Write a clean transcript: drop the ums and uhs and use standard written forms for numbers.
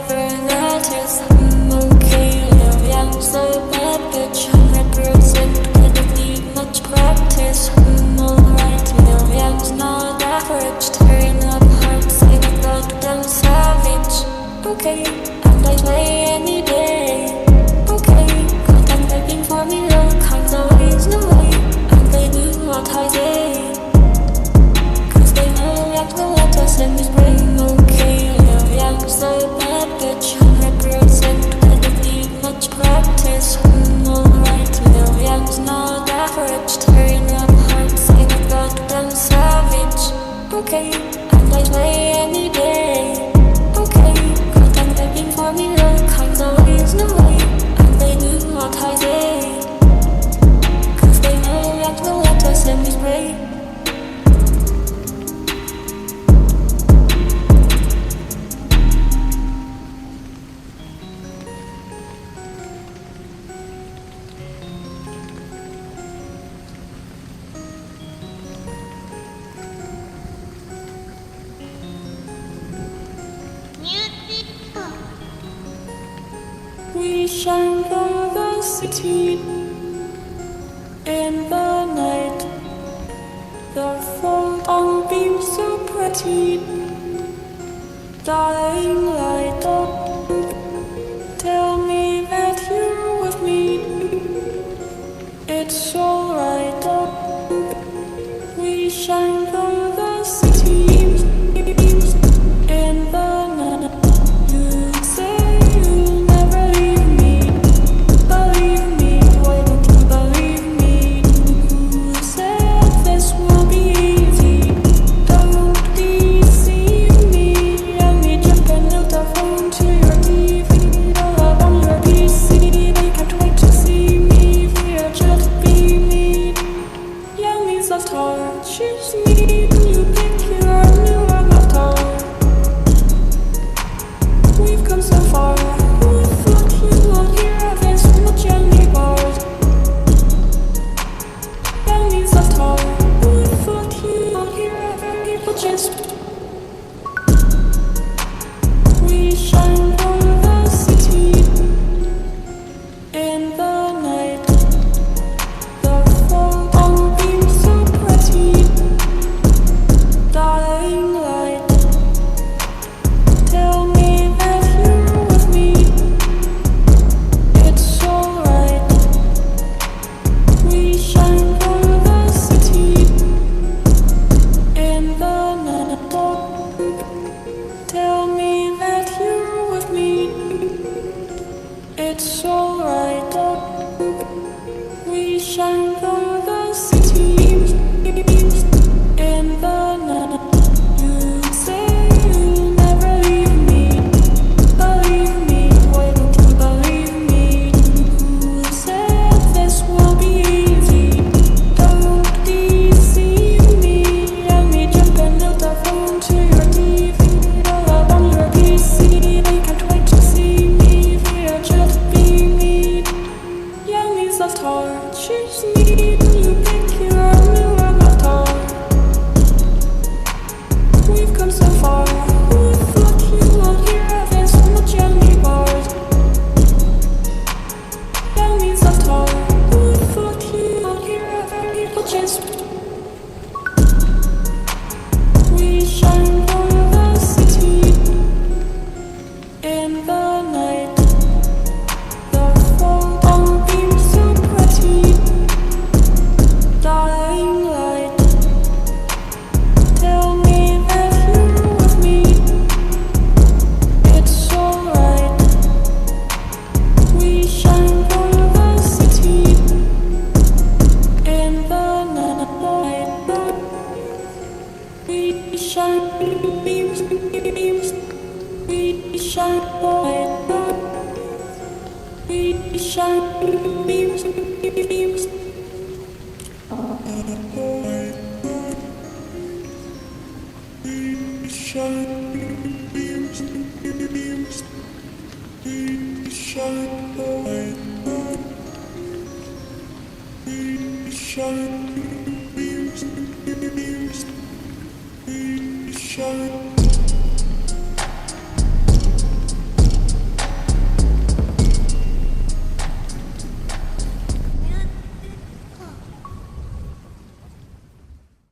whatever that is. I'm okay, yeah, I'm so bad bitch. 100% didn't need much practice. I'm alright, yeah, I'm not average. Tearing up hearts like a goddamn savage. Okay, and I play any day. Okay, God, I'm begging for me, all kinds of ways, no way. And they do what I say. They know that will let us in this brain. Okay, yeah, I'm so bad bitch. 100% didn't need much practice. I'm alright, yeah, I'm not average. Tearing up hearts like a goddamn savage. Okay, and I play any day. Okay, God, I'm begging for me, all kinds of ways, no way. And they do what I say. Cause they know that will let us in this brain. We shine through the city in the night. The photon beams so pretty. Dying light, tell me that you're with me. It's alright. We shine through the city in the night. You say you'll never leave me. Believe me, why don't you believe me? You said this will be easy. Don't deceive me. Yameii jumping out the phone to your TV. All up on your PC. They can't wait to see me. We'll just be me. Yameii's lost heart. Choose me. You pick your new avatar. We've come so far. Who thought you would hear this much Yameii bars? Yameii's lost heart. Who thought you would hear people just? We shine through the city in the night. The photon beams so pretty. Dying light. Tell me that you're with me. It's alright. We shine through the city in the night. Tell me that you're with me. It's alright. We shine through the city in the night. You say you'll never leave me. Believe me, why don't you believe me? You said this will be easy. Don't deceive me. Yameii jumping out the phone to your TV. All up on your PC. They can't wait to see me. We'll just be me. Yameii's lost heart. Choose me. You pick your new avatar. We've come so far. Who thought you would hear this much Yameii bars? Yameii's lost heart. Who thought you would hear people just? We shine through the city in the night. The photon beams so pretty. Dying light. Tell me that you're with me. It's alright. We shine through the city in the night. We shine beams. We shine light. We shine beams. Shine.